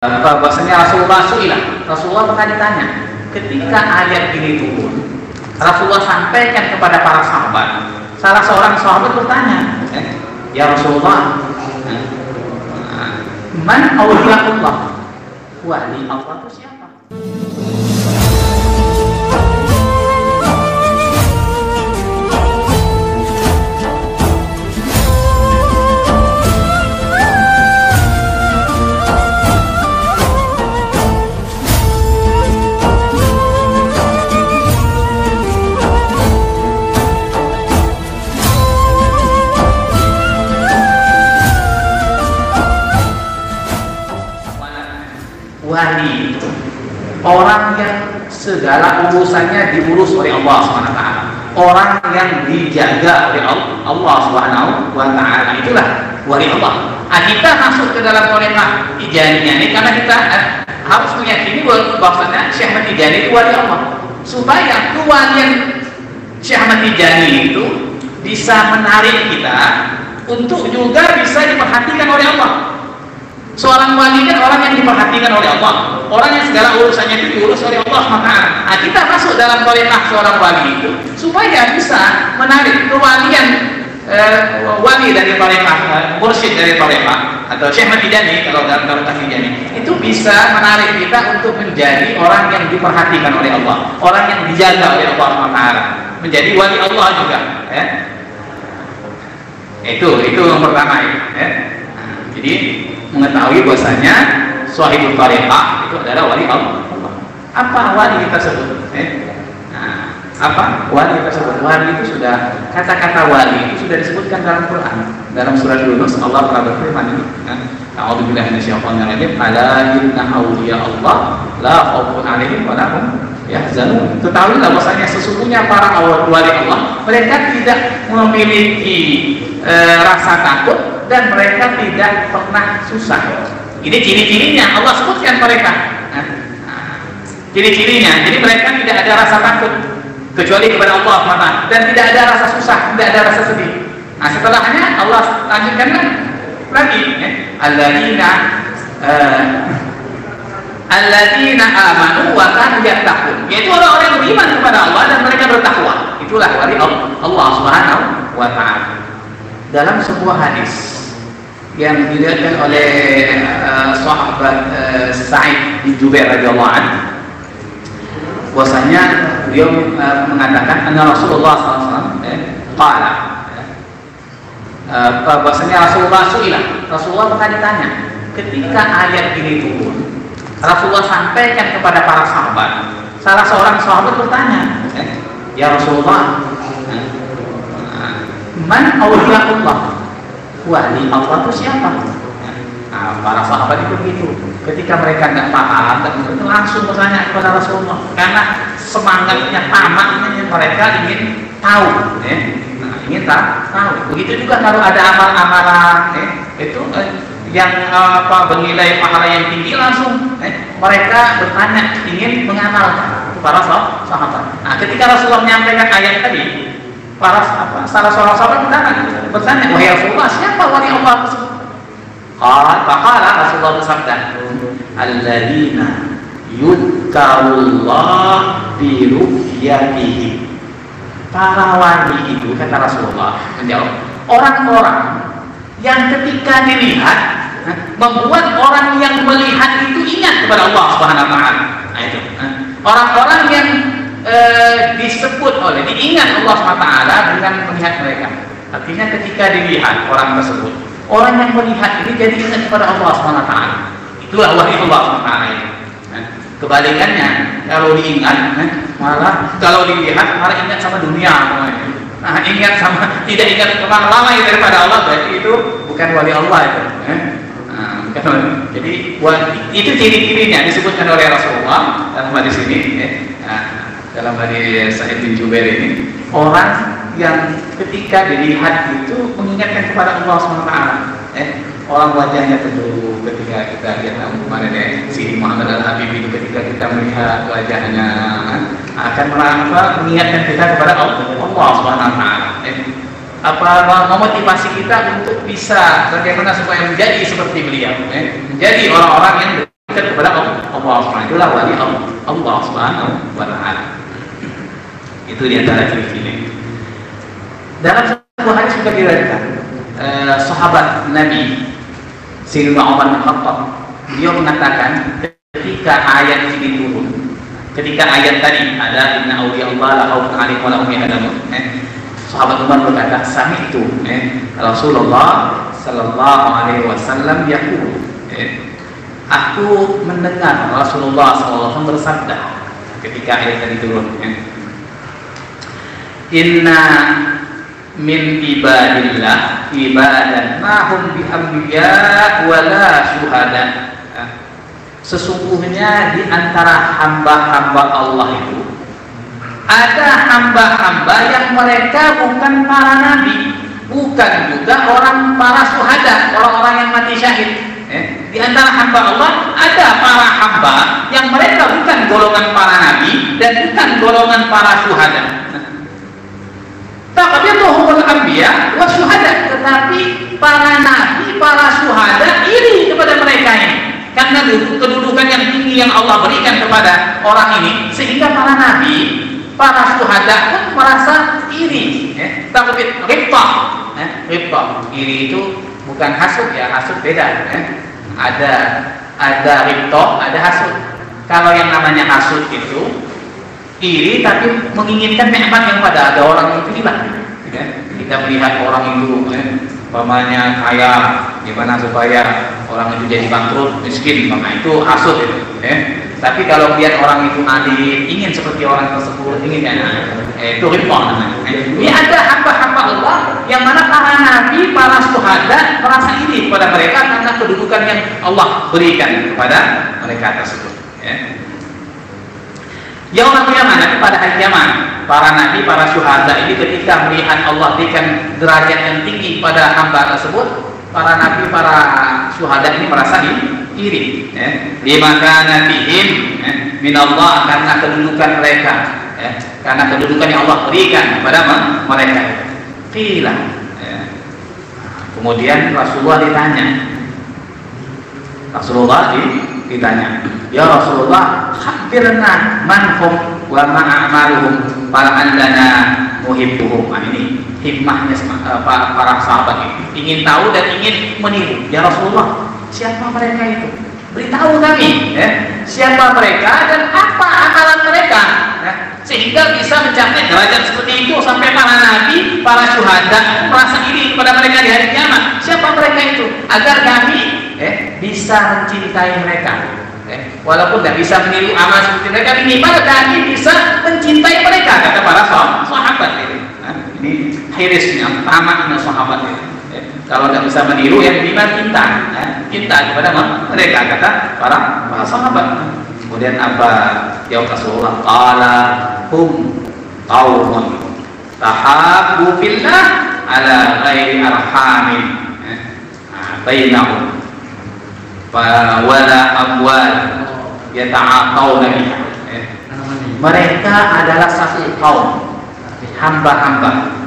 Bahwasanya Rasulullah pernah ditanya ketika ayat ini turun. Rasulullah sampaikan kepada para sahabat. Salah seorang sahabat bertanya, ya Rasulullah, man awliyaullah? Wali Allah itu siapa? Wali itu orang yang segala urusannya diurus oleh Allah SWT, orang yang dijaga oleh Allah SWT. Itulah wali Allah. Kita masuk ke dalam thariqah Tijaniyah ini karena kita harus meyakini bahwasanya Syekh Ahmad Tijani itu wali Allah, supaya kewalian Syekh Ahmad Tijani itu bisa menarik kita untuk juga bisa diperhatikan oleh Allah. Seorang wali kan orang yang diperhatikan oleh Allah, orang yang segala urusannya itu diurus oleh Allah SWT. Kita masuk dalam thariqah seorang wali itu supaya bisa menarik kewalian wali dari thariqah, mursyid dari thariqah atau Syekh Ahmad Tijani kalau dalam thariqah Tijani itu bisa menarik kita untuk menjadi orang yang diperhatikan oleh Allah, orang yang dijaga oleh Allah SWT, menjadi wali Allah juga. Itu yang pertama ya. Jadi mengetahui bahwasanya sahibul thariqah itu adalah wali Allah. Apa wali tersebut? Apa wali tersebut? Wali itu sudah, kata-kata wali itu sudah disebutkan dalam Quran. Dalam surah Yunus Allah telah berfirman ini, a'udzubillahi minasyaitonir rajim, ala inna awliya Allah la khaufun 'alaihim wa la hum yahzanun. Ketahuilah bahwasanya sesungguhnya para wali Allah, mereka tidak memiliki rasa takut dan mereka tidak pernah susah. Ini ciri-cirinya Allah sebutkan mereka. Ciri-cirinya, jadi mereka tidak ada rasa takut kecuali kepada Allah SWT, dan tidak ada rasa susah, tidak ada rasa sedih. Setelahnya Allah lanjutkan lagi, alladzina amanu wa kanu yattaqun, yaitu orang-orang yang beriman kepada Allah dan mereka bertakwa. Itulah wali Allah Subhanahu wa ta'ala. Dalam sebuah hadis yang diriwayatkan oleh sahabat Sa'id bin Jubair radhiyallahu anhu, bahwasanya beliau mengatakan anna Rasulullah SAW qala, bahwasanya Rasulullah pernah ditanya ketika ayat ini turun. Rasulullah sampaikan kepada para sahabat. Salah seorang sahabat bertanya, ya Rasulullah, man awliyaullah? Wali Allah itu siapa? Para sahabat itu begitu. Ketika mereka tidak paham, langsung bertanya kepada Rasulullah karena semangatnya, tamaknya mereka ingin tahu. Ingin tahu. Begitu juga kalau ada amal-amalan itu yang bernilai pahala yang tinggi, langsung mereka bertanya, ingin mengamalkan. Para sahabat. Ketika Rasulullah menyampaikan ayat tadi, salah seorang sahabat bertanya, wahai Rasulullah, siapa wali Allah tersebut? Faqala, Rasulullah bersabda, alladzina yudkarullah bi ru'yatihi. Para wali itu, kata Rasulullah menjawab, orang-orang yang ketika dilihat membuat orang yang melihat itu ingat kepada Allah Subhanahu wa ta'ala. Itu orang-orang yang disebut oleh, diingat Allah SWT dengan melihat mereka. Artinya ketika dilihat orang tersebut, orang yang melihat ini jadi ingat kepada Allah SWT. Itulah wali Allah SWT itu. Kebalikannya, kalau diingat, malah kalau dilihat malah ingat sama dunia. Ingat sama, tidak ingat orang lalai daripada Allah, berarti itu bukan wali Allah itu. Jadi itu ciri-cirinya disebutkan oleh Rasulullah dalam hadis ini. Dalam hadis Sa'id bin Jubair ini, orang yang ketika dilihat itu mengingatkan kepada Allah SWT. Orang wajahnya tentu ketika kita lihat kemarin si Muhammad Al-Habib itu, ketika kita melihat wajahnya akan mengingatkan kita kepada Allah SWT. Memotivasi kita untuk bisa bagaimana supaya menjadi seperti beliau, menjadi orang-orang yang dekat Allah SWT, itulah wali Allah Subhanahu wa Ta'ala. Itu di antara ciri-ciri. Dalam sebuah hadis juga diriwayatkan sahabat Nabi Sayyidina Umar bin Khattab, beliau mengatakan ketika ayat ini turun, ketika ayat tadi ada inna awliya Allah la khaufun 'alaihim wa la hum yahzanun, sahabat Umar berkata, sami'tu Rasulullah sallallahu alaihi wasallam yaqul, aku mendengar Rasulullah SAW bersabda ketika ayat tadi turun, inna min ibadillah ibadan mahum bi anbiya wala syuhada. Sesungguhnya di antara hamba-hamba Allah itu ada hamba-hamba yang mereka bukan para nabi, bukan juga orang para syuhada, orang-orang yang mati syahid. Di antara hamba Allah ada para hamba yang mereka bukan golongan para nabi dan bukan golongan para syuhada. Taqabituhumul anbiya wa syuhada, tetapi para nabi, para syuhada iri kepada mereka ini karena kedudukan yang tinggi yang Allah berikan kepada orang ini, sehingga para nabi, para syuhada pun merasa iri. Taqabit ghibtah, iri itu bukan hasud ya, hasud beda. Ada ghibtah, ada hasud. Kalau yang namanya hasud itu iri tapi menginginkan nikmat yang pada ada orang itu hilang. Kita melihat orang itu umpamanya kaya, gimana supaya orang itu jadi bangkrut, miskin, maka itu hasud itu. Tapi kalau lihat orang itu alim, ingin seperti orang tersebut, ingin itu ghibtah namanya. Ini ada hamba-hamba Allah yang mana para nabi, para syuhada merasa iri kepada mereka karena kedudukan yang Allah berikan kepada mereka tersebut. Yaumul Qiyamah, pada hari kiamat, para nabi, para syuhada ini ketika melihat Allah berikan derajat yang tinggi pada hamba tersebut, para nabi, para syuhada ini merasa iri. Lima kana fihim min Allah, karena kedudukan mereka, karena kedudukan yang Allah berikan kepada mereka. Qila. Kemudian Rasulullah ditanya. Ya Rasulullah, khabirna man hum wa ma a'maluhum fala'allana muhibbuhum. Ini hikmahnya para sahabat ini, ingin tahu dan ingin meniru. Ya Rasulullah, siapa mereka itu? Beritahu kami, siapa mereka dan apa amalan mereka, sehingga bisa mencapai derajat seperti itu sampai para nabi, para syuhada merasa iri kepada mereka di hari kiamat. Siapa mereka itu? Agar kami bisa mencintai mereka. Walaupun tidak bisa meniru amal seperti mereka, minimal kami bisa mencintai mereka, kata para sahabat ini. Ini hirisnya, tamaknya sahabat ini. Kalau tidak bisa meniru, yang minimal cinta kepada mereka, kata para sahabat. Kemudian apa jawab Rasulullah? Qala hum qaumun tahabbu fillah ala ghairi arhamin bainahum wala amwal yata'aqawna biha. Mereka adalah satu kaum hamba-hamba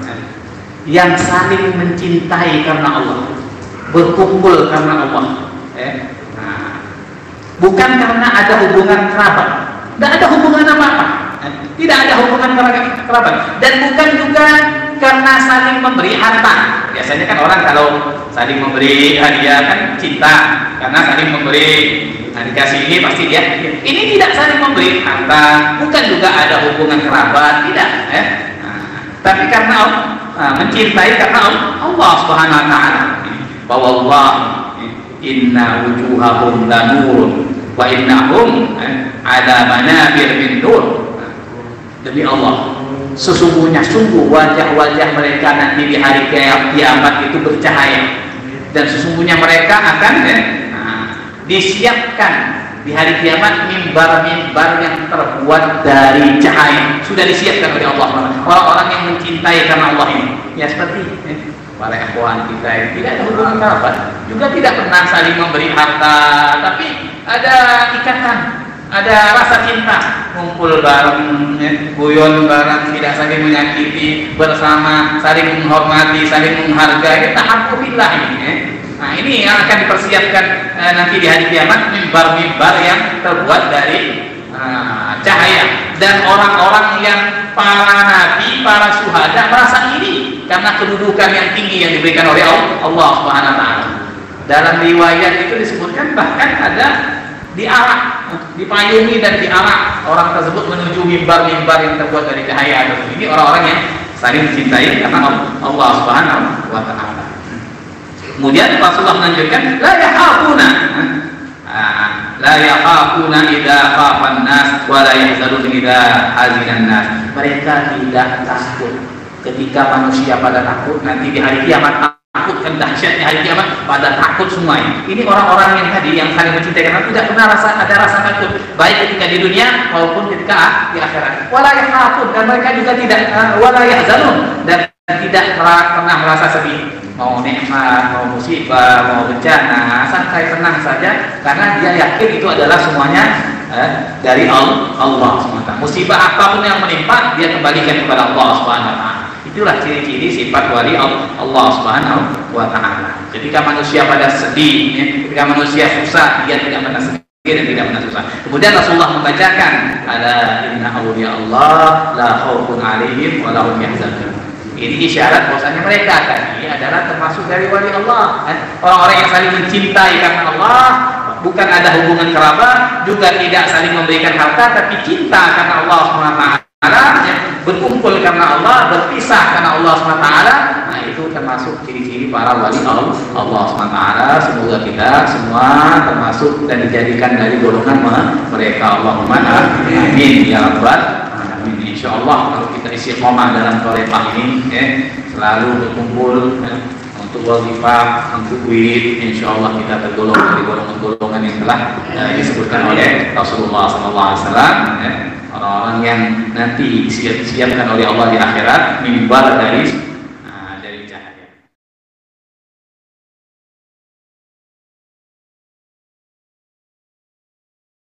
yang saling mencintai karena Allah, berkumpul karena Allah, bukan karena ada hubungan kerabat. Tidak ada hubungan apa-apa, tidak ada hubungan kerabat, dan bukan juga karena saling memberi harta. Biasanya kan orang kalau saling memberi hadiah kan cinta, karena saling memberi, dikasih ini pasti dia. Ini tidak saling memberi harta, bukan juga ada hubungan kerabat, tidak. Tapi karena mencintai karena Allah Subhanahu Wa Taala. Bahwa Allah inna wujuhahum lanurun wa innahum ala manabir min nur. Demi Allah, sesungguhnya sungguh wajah-wajah mereka nanti di hari kiamat itu bercahaya, dan sesungguhnya mereka akan disiapkan di hari kiamat mimbar-mimbar yang terbuat dari cahaya, sudah disiapkan oleh Allah. Orang-orang yang mencintai karena Allah ini, ya seperti para ikhwan kita yang tidak ada hubungan kerabat, juga tidak pernah saling memberi harta, tapi ada ikatan, ada rasa cinta, ngumpul bareng, guyon bareng, tidak saling menyakiti, bersama, saling menghormati, saling menghargai. Tahabbulillah ini, Nah, ini yang akan dipersiapkan nanti di hari kiamat, mimbar-mimbar yang terbuat dari cahaya. Dan orang-orang yang para nabi, para syuhada merasa iri karena kedudukan yang tinggi yang diberikan oleh Allah Subhanahu wa taala. Dalam riwayat itu disebutkan bahkan ada diarak, dipayungi dan diarak orang tersebut menuju mimbar-mimbar yang terbuat dari cahaya. Ini orang-orang yang saling mencintai karena Allah Subhanahu wa taala. Kemudian Rasulullah menanjurkan la yakhafuna idza khafan nas wa la yahzanun idza hazinan nas. Mereka tidak takut ketika manusia pada takut, nanti di hari kiamat takut kan dahsyatnya hari kiamat, pada takut semua. Ini orang-orang yang tadi yang saling mencintai karena tidak pernah ada rasa takut baik ketika di dunia maupun ketika di akhirat. Wala yakhafun, dan mereka juga tidak wala yahzanun, dan tidak pernah merasa sedih. Mau nikmat, mau musibah, mau bencana, santai tenang saja karena dia yakin itu adalah semuanya dari Allah SWT. Musibah apapun yang menimpa dia kembalikan kepada Allah SWT. Itulah ciri-ciri sifat wali Allah Subhanahu wa taala. Ketika manusia pada sedih, ketika manusia susah, dia tidak pernah sedih dan tidak pernah susah. Kemudian Rasulullah membacakan, ala inna awliya Allah la khaufun alaihim wa lahum yahzanun. Ini isyarat bahwasanya mereka tadi adalah termasuk dari wali Allah, orang-orang yang saling mencintai karena Allah, bukan ada hubungan kerabat, juga tidak saling memberikan harta, tapi cinta karena Allah SWT, berkumpul karena Allah, berpisah karena Allah SWT. Nah, itu termasuk ciri-ciri para wali Allah SWT. Semoga kita semua termasuk dan dijadikan dari golongan mereka. Allahumma amin ya rabbal. Insyaallah kalau kita istiqomah dalam thalethah ini, selalu berkumpul untuk wazifah, untuk wirid, insyaallah kita tergolong dari golongan-golongan yang telah disebutkan oleh Rasulullah SAW. Orang-orang yang nanti disiapkan oleh Allah di akhirat, mimbar dari